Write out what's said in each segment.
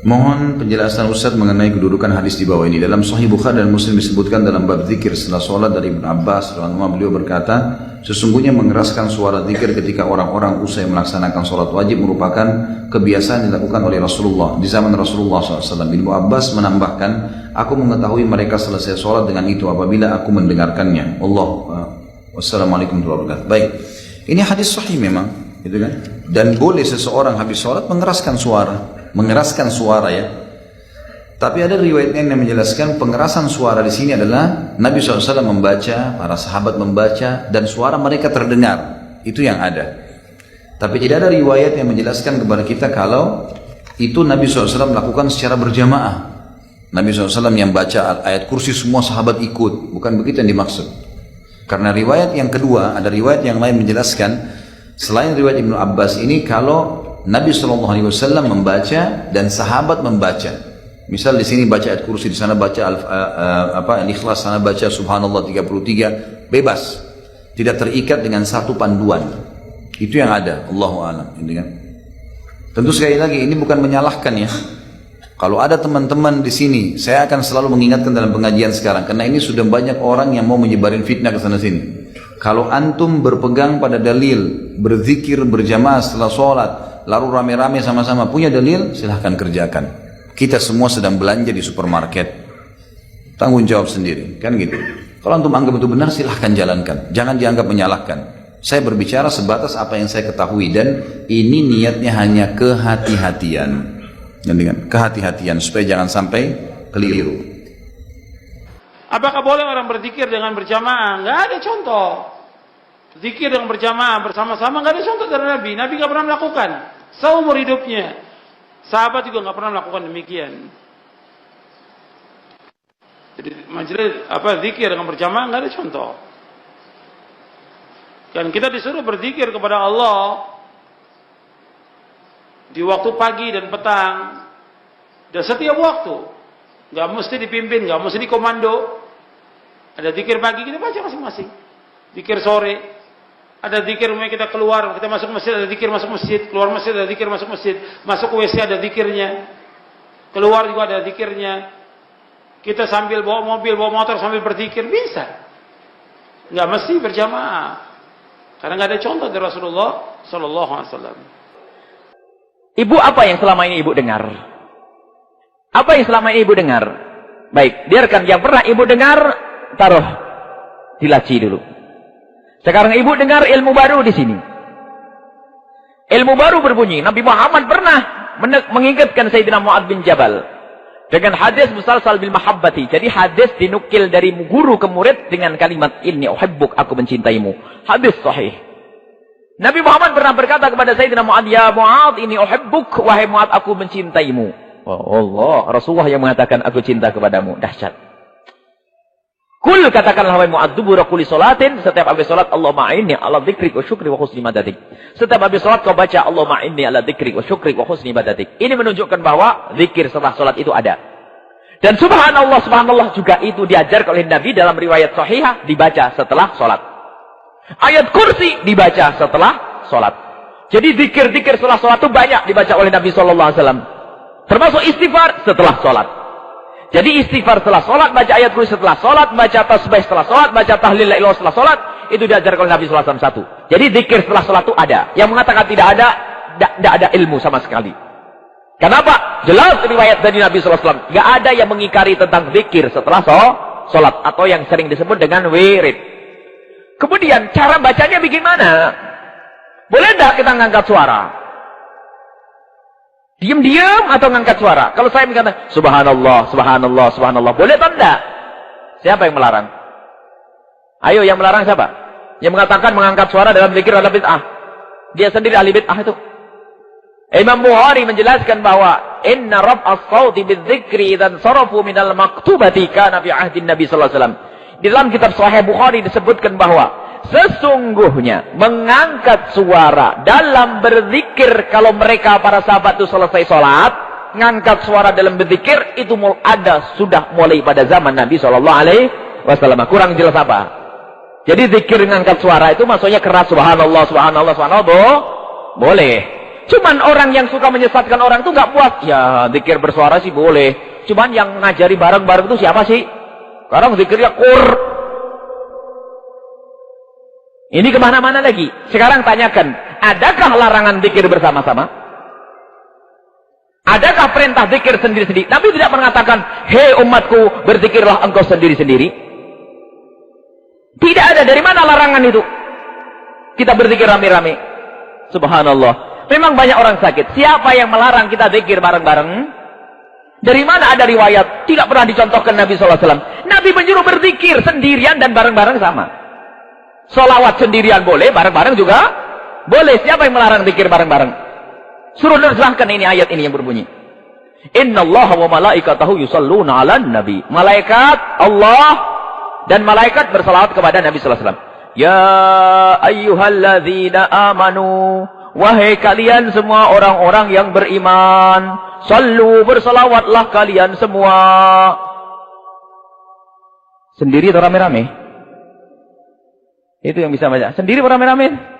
Mohon penjelasan Ustaz mengenai kedudukan hadis di bawah ini. Dalam Sahih Bukhari dan Muslim disebutkan dalam bab zikir setelah sholat dari Ibnu Abbas radhiyallahu anhu, beliau berkata, sesungguhnya mengeraskan suara zikir ketika orang-orang usai melaksanakan sholat wajib merupakan kebiasaan dilakukan oleh Rasulullah di zaman Rasulullah SAW. Ibnu Abbas menambahkan, aku mengetahui mereka selesai sholat dengan itu apabila aku mendengarkannya. Wassalamualaikum warahmatullahi wabarakatuh. Baik, ini hadis sahih memang, gitu kan? Dan boleh seseorang habis sholat mengeraskan suara ya. Tapi ada riwayatnya yang menjelaskan pengerasan suara di sini adalah Nabi SAW membaca, para sahabat membaca, dan suara mereka terdengar. Itu yang ada. Tapi tidak ada riwayat yang menjelaskan kepada kita kalau itu Nabi SAW melakukan secara berjamaah. Nabi SAW yang baca ayat kursi semua sahabat ikut. Bukan begitu yang dimaksud. Karena riwayat yang kedua, ada riwayat yang lain menjelaskan, selain riwayat Ibnu Abbas ini, kalau Nabi SAW membaca dan sahabat membaca. Misal di sini baca ayat kursi, di sana baca Al-Ikhlas, sana baca Subhanallah 33, bebas. Tidak terikat dengan satu panduan. Itu yang ada, Allahu a'lam. Tentu sekali lagi ini bukan menyalahkan ya. Kalau ada teman-teman di sini, saya akan selalu mengingatkan dalam pengajian sekarang, karena ini sudah banyak orang yang mau menyebarin fitnah ke sana sini. Kalau antum berpegang pada dalil, berzikir berjamaah setelah sholat, lalu rame-rame sama-sama punya dalil, silahkan kerjakan. Kita semua sedang belanja di supermarket, tanggung jawab sendiri, kan gitu. Kalau antum anggap itu benar, silahkan jalankan, jangan dianggap menyalahkan. Saya berbicara sebatas apa yang saya ketahui, dan ini niatnya hanya kehati-hatian, kehati-hatian supaya jangan sampai keliru. Apakah boleh orang berzikir dengan berjamaah? Nggak ada contoh. Zikir dengan berjamaah bersama-sama nggak ada contoh dari Nabi. Nabi nggak pernah melakukan seumur hidupnya. Sahabat juga nggak pernah melakukan demikian. Jadi majelis zikir dengan berjamaah nggak ada contoh. Dan kita disuruh berzikir kepada Allah di waktu pagi dan petang dan setiap waktu. Nggak mesti dipimpin, nggak mesti dikomando. Ada zikir pagi kita baca masing-masing. Zikir sore, ada zikir kita keluar, kita masuk masjid ada zikir masuk masjid, keluar masjid ada zikir masuk masjid, masuk ke WC ada zikirnya, keluar juga ada zikirnya. Kita sambil bawa mobil, bawa motor sambil berzikir bisa. Nggak mesti berjamaah. Karena nggak ada contoh dari Rasulullah Sallallahu Alaihi Wasallam. Ibu, apa yang selama ini ibu dengar? Apa yang selama ini ibu dengar? Baik, biarkan yang pernah ibu dengar, taruh di laci dulu. Sekarang ibu dengar ilmu baru di sini. Ilmu baru berbunyi, Nabi Muhammad pernah mengingatkan Sayyidina Mu'adz bin Jabal dengan hadis musalsal bil mahabbati. Jadi hadis dinukil dari guru ke murid dengan kalimat inni uhibbuk, aku mencintaimu. Hadis sahih. Nabi Muhammad pernah berkata kepada Sayyidina Mu'adz, ya Mu'adz, inni uhibbuk, wahai Mu'adz, aku mencintaimu. Oh Allah, Rasulullah yang mengatakan aku cinta kepadamu. Dahsyat. Kul, katakanlah wahai Mu'adz, dubura kulli salatin, setiap habis salat, Allahumma a'inni ala dzikrik wa syukri wa husni ibadatik. Setiap habis salat kau baca Allahumma a'inni ala dzikrik wa syukri wa husni ibadatik. Ini menunjukkan bahwa zikir setelah salat itu ada. Dan subhanallah, subhanallah juga itu diajarkan oleh Nabi dalam riwayat sahihah, dibaca setelah salat. Ayat kursi dibaca setelah salat. Jadi zikir-zikir setelah salat itu banyak dibaca oleh Nabi sallallahu alaihi wasallam. Termasuk istighfar setelah sholat. Jadi istighfar setelah sholat, baca ayat kursi setelah sholat, baca tasbih setelah sholat, baca tahlil la ilaha setelah sholat, itu diajarkan oleh Nabi SAW satu. Jadi zikir setelah sholat itu ada. Yang mengatakan tidak ada ilmu sama sekali. Kenapa? Jelas riwayat dari Nabi SAW. Gak ada yang mengingkari tentang zikir setelah sholat. Atau yang sering disebut dengan wirid. Kemudian cara bacanya bagaimana? Boleh tidak kita ngangkat suara? Diam-diam atau ngangkat suara? Kalau saya mengatakan subhanallah, subhanallah, subhanallah, boleh atau tidak? Siapa yang melarang? Ayo, yang melarang siapa? Yang mengatakan mengangkat suara dalam zikir adalah bid'ah. Dia sendiri ahli bid'ah itu. Imam Bukhari menjelaskan bahwa inna raf'as sauti bidzikri dan sarafu minal maktubati kana fi ahdin Nabi sallallahu alaihi wasallam. Di dalam kitab Sahih Bukhari disebutkan bahwa sesungguhnya mengangkat suara dalam berzikir, kalau mereka para sahabat itu selesai sholat, ngangkat suara dalam berzikir itu sudah mulai pada zaman Nabi Shallallahu Alaihi Wasallam. Kurang jelas apa? Jadi zikir ngangkat suara itu maksudnya keras, subhanallah, subhanallah, subhanallah, boleh. Cuman orang yang suka menyesatkan orang itu nggak puas. Ya, zikir bersuara sih boleh. Cuman yang ngajari bareng-bareng itu siapa sih? Sekarang zikirnya kur. Ini kemana-mana lagi. Sekarang tanyakan, adakah larangan zikir bersama-sama? Adakah perintah zikir sendiri-sendiri? Nabi tidak mengatakan, hei umatku, berzikirlah engkau sendiri-sendiri. Tidak ada. Dari mana larangan itu? Kita berzikir rame-rame. Subhanallah. Memang banyak orang sakit. Siapa yang melarang kita zikir bareng-bareng? Dari mana ada riwayat? Tidak pernah dicontohkan Nabi SAW. Nabi menyuruh berzikir sendirian dan bareng-bareng sama. Solawat sendirian boleh, bareng-bareng juga boleh. Siapa yang melarang zikir bareng-bareng? Suruh nerjemahkan ini ayat ini yang berbunyi. Innallaha wa malaikatahu yusalluna 'alan nabi. Malaikat Allah dan malaikat bersalawat kepada Nabi SAW. Ya ayyuhalladzina amanu, wahai kalian semua orang-orang yang beriman, sallu, bersalawatlah kalian semua. Sendiri atau rame-rame? Itu yang bisa baca. Sendiri atau rame-rame?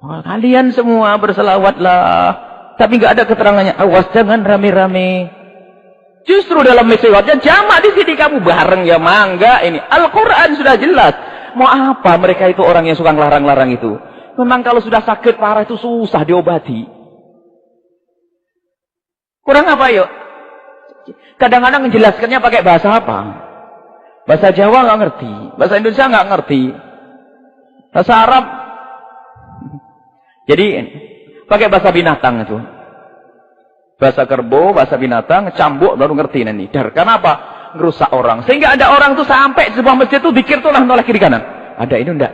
Oh, kalian semua bersalawatlah. Tapi nggak ada keterangannya. Awas jangan rame-rame. Justru dalam misiwatnya jamak di sini kamu bareng ya mangga ini. Al-Quran sudah jelas. Mau apa mereka itu orang yang suka ngelarang-larang itu? Memang kalau sudah sakit parah itu susah diobati. Kurang apa yuk? Kadang-kadang menjelaskannya pakai bahasa apa? Bahasa Jawa nggak ngerti, bahasa Indonesia nggak ngerti, bahasa Arab. Jadi pakai bahasa binatang itu. Bahasa kerbau, bahasa binatang, cambuk baru ngerti nanti. Kenapa? Ngerusak orang. Sehingga ada orang tuh sampai sebuah masjid tuh zikir tuh lah noleh kiri kanan. Ada ini enggak?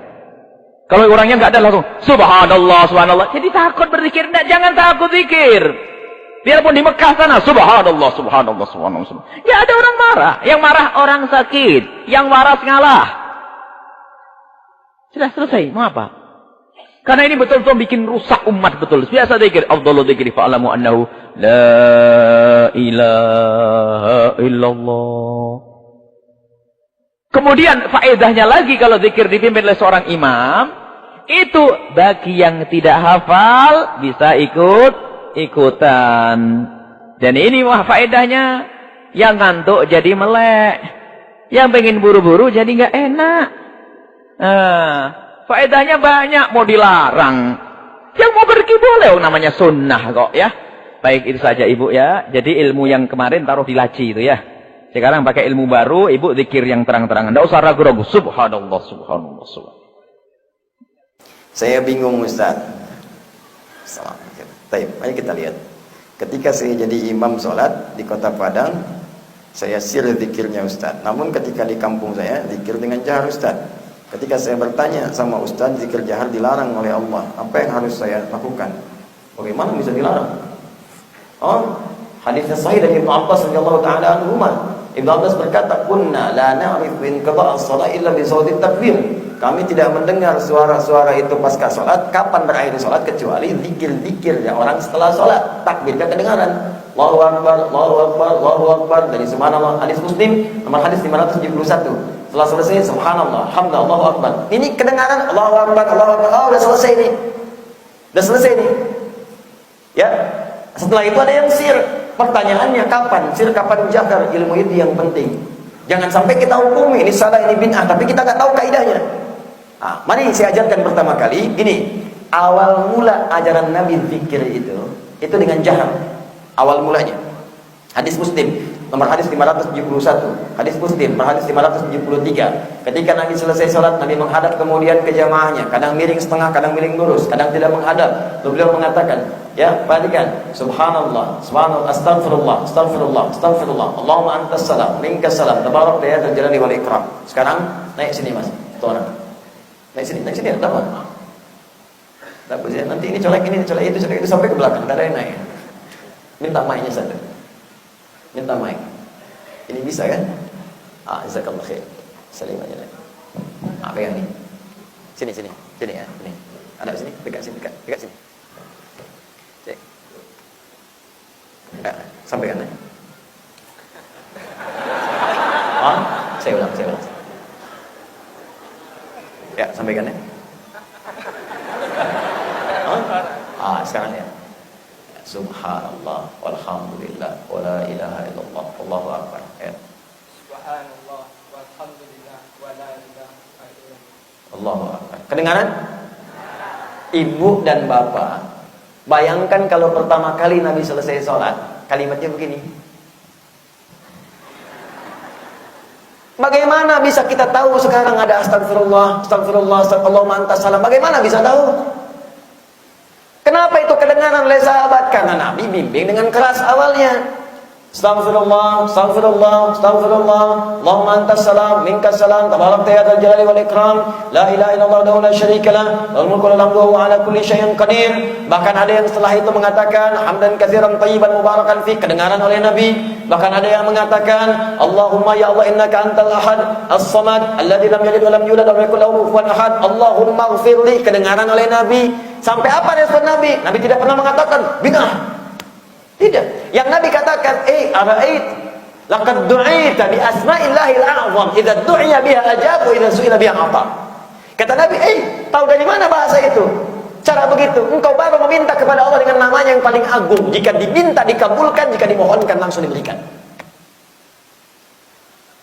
Kalau orangnya enggak ada langsung subhanallah, subhanallah. Jadi takut berzikir enggak? Jangan takut zikir. Biarpun di Mekah sana subhanallah, subhanallah, subhanallah. Ya ada orang marah. Yang marah orang sakit. Yang waras ngalah. Sudah selesai. Mau apa? Karena ini betul-betul bikin rusak umat betul. Biasa zikir. Afdhalu dzikri fa'lamu annahu la ilaha illallah. Kemudian faedahnya lagi kalau zikir dipimpin oleh seorang imam, itu bagi yang tidak hafal bisa ikut-ikutan. Dan ini wah faedahnya, yang ngantuk jadi melek, yang pengen buru-buru jadi nggak enak. Faedahnya banyak, mau dilarang. Yang mau pergi boleh, namanya sunnah kok ya. Baik, itu saja ibu ya. Jadi ilmu yang kemarin taruh di laci itu ya. Sekarang pakai ilmu baru, ibu zikir yang terang-terangan. Tidak usah ragu-ragu. Subhanallah, subhanallah, subhanallah. Saya bingung Ustaz. Baik, mari kita lihat. Ketika saya jadi imam sholat di kota Padang, saya sir zikirnya Ustaz. Namun ketika di kampung saya, zikir dengan jahar Ustaz. Ketika saya bertanya sama Ustaz, zikir jahar dilarang oleh Allah. Apa yang harus saya lakukan? Bagaimana bisa dilarang? Oh, hadisnya sahih dari Ibnu Abbas radhiyallahu taala anhu. Ibnu Abbas berkata, "Kunna la na'rifu inqida' as-shalah illa bi sawti takbir." Kami tidak mendengar suara-suara itu pasca salat, kapan berakhir salat kecuali zikir-zikir yang orang setelah salat. Takbirnya kedengaran. Allahu akbar, Allahu akbar, Allahu akbar. Dari subhanallah, hadis Muslim nomor hadis 571. Setelah selesai subhanallah, hamdalillah, Allahu akbar. Ini kedengaran Allahu akbar, Allahu akbar. Oh, udah selesai nih. Udah selesai nih. Ya. Setelah itu ada yang sir. Pertanyaannya kapan? Sir kapan jahar? Ilmu itu yang penting. Jangan sampai kita hukumi ini salah, ini bid'ah, tapi kita nggak tahu kaidahnya. Nah, mari saya ajarkan pertama kali. Ini awal mula ajaran Nabi zikir itu dengan jahar. Awal mulanya. Hadis Muslim nomor hadis 571. Hadis Muslim nomor hadis 573. Ketika Nabi selesai salat, Nabi menghadap kemudian ke jamaahnya. Kadang miring setengah, kadang miring lurus, kadang tidak menghadap. Lalu beliau mengatakan, ya, perhatikan, subhanallah, subhanallah, astaghfirullah, astaghfirullah, astaghfirullah. Allahumma antas salam, minkas salam, tabarak ya dzal jalali wal ikram. Sekarang naik sini Mas. Tuan. Naik sini, ada apa? Bagus ya. Nanti ini colek itu, colek itu sampai ke belakang, tidak ada yang naik. Minta mic-nya satu. Minta mic. Ini bisa kan? Jazakallah khair. Salim aja. Pegang nih. Sini ya, ini. Ada sini, dekat sini. Cek. Sampaikan ya. Saya ulang. Ya, sampaikan ya. Sekarang ya. walhamdulillah wa la ilaha illallah wallahu akbar. Ya. Subhanallah walhamdulillah wa la ilaha illallah. Allahu akbar. Kedengaran? Ibu dan bapak. Bayangkan kalau pertama kali Nabi selesai sholat, kalimatnya begini. Bagaimana bisa kita tahu sekarang ada astagfirullah, astagfirullah, astagfirullah, antas salam? Bagaimana bisa tahu? Kenapa itu kedengaran oleh sahabat? Karena Nabi bimbing dengan keras awalnya. Astagfirullah, astagfirullah, astagfirullah, Allahumma antas salam, minkas salam, tabarakta ya dzal jalali wal ikram, la ilaha illallah wahdahu la syarika lah, lahul mulku wa lahul hamdu wa huwa ala kulli syai'in qadir. Bahkan ada yang setelah itu mengatakan hamdan katsiran thayyiban mubarakan fi, kedengaran oleh Nabi. Bahkan ada yang mengatakan Allahumma ya Allah innaka antal ahad as-samad alladzi lam yalid wa lam yulad wa lam yakul lahu kufuwan ahad, Allahumma ighfirli, kedengaran oleh Nabi. Sampai apa respon Nabi? Nabi tidak pernah mengatakan bid'ah. Tidak. Yang Nabi katakan, ara'ait laqad du'ita bi asma'illahil a'zam, idza du'iya biha ajabu, idza su'ila biha ata. Kata Nabi, tahu dari mana bahasa itu? Cara begitu, engkau baru meminta kepada Allah dengan namanya yang paling agung. Jika diminta dikabulkan, jika dimohonkan langsung diberikan.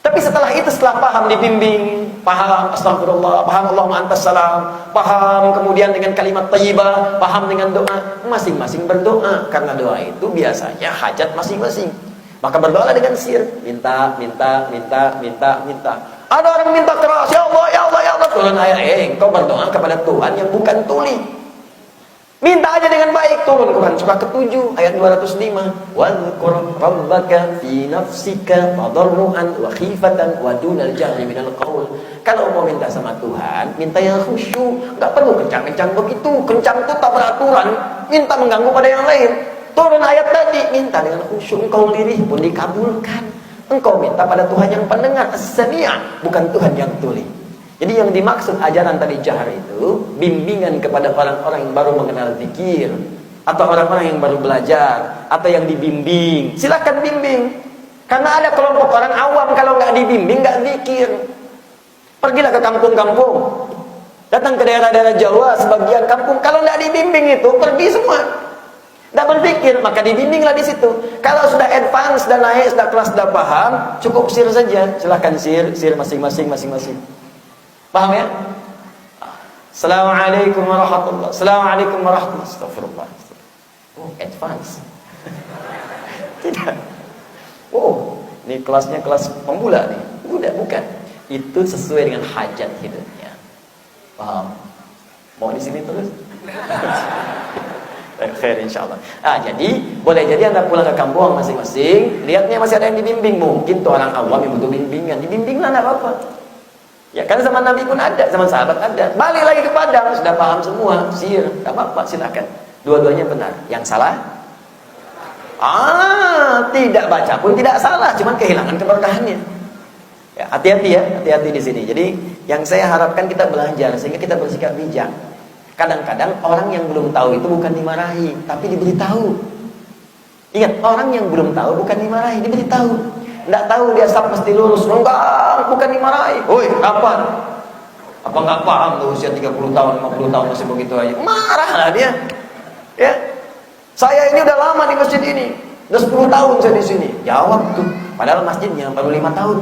Tapi setelah itu, setelah paham dibimbing, paham astagfirullah, paham Allahumma antas salam, paham kemudian dengan kalimat thayyibah, paham dengan doa, masing-masing berdoa. Karena doa itu biasanya hajat masing-masing. Maka berdoa dengan sir, minta. Ada orang minta keras, ya Allah, ya Allah, ya Allah, turun ayat, engkau berdoa kepada Tuhan yang bukan tuli. Minta aja dengan baik, turun Quran surah ke-7 ayat 205. Wadhkur rabbaka fi nafsika tadarruan wa khifatan wa dunal jahri minal qaul. Kalau mau minta sama Tuhan, minta yang khusyuk, enggak perlu kencang-kencang begitu. Kencang itu tak beraturan, minta mengganggu pada yang lain. Turun ayat tadi, minta dengan khusyuk, engkau lirih pun dikabulkan. Engkau minta pada Tuhan yang pendengar, as-sami', bukan Tuhan yang tuli. Jadi yang dimaksud ajaran tadi jahar itu bimbingan kepada orang-orang yang baru mengenal zikir, atau orang-orang yang baru belajar, atau yang dibimbing. Silakan bimbing. Karena ada kelompok orang awam kalau nggak dibimbing nggak zikir. Pergilah ke kampung-kampung, datang ke daerah-daerah Jawa, sebagian kampung kalau nggak dibimbing itu pergi semua. Nggak berpikir, maka dibimbinglah di situ. Kalau sudah advance dan naik, sudah kelas, sudah paham, cukup sir saja. Silakan sir masing-masing. Paham ya? Assalamualaikum warahmatullahi wabarakatuh. Assalamualaikum warahmatullahi wabarakatuh. Astagfirullah. Oh, advance. Tidak. Oh, ini kelasnya kelas pemula nih. Bukan. Itu sesuai dengan hajat hidupnya. Paham? Mau di sini terus? Khair insyaallah. Jadi boleh jadi Anda pulang ke kampung masing-masing, lihatnya masih ada yang dibimbing. Mungkin tuh orang awam yang butuh bimbingan, dibimbinglah, enggak apa-apa. Ya kan zaman Nabi pun ada, zaman sahabat ada. Balik lagi ke Padang, sudah paham semua, sir, enggak apa-apa, silakan. Dua-duanya benar. Yang salah? Tidak baca pun tidak salah, cuman kehilangan keberkahannya. Ya, hati-hati di sini. Jadi yang saya harapkan kita belajar sehingga kita bersikap bijak. Kadang-kadang orang yang belum tahu itu bukan dimarahi, tapi diberitahu. Ingat, orang yang belum tahu bukan dimarahi, diberitahu. Nggak tahu dia sab mesti lurus. Enggak, bukan dimarahi. Woi, kapan? Apa nggak paham tuh usia 30 tahun, 50 tahun masih begitu aja? Marahlah dia. Ya. Saya ini udah lama di masjid ini. Udah 10 tahun saya di sini. Jawab tuh. Padahal masjidnya baru 5 tahun.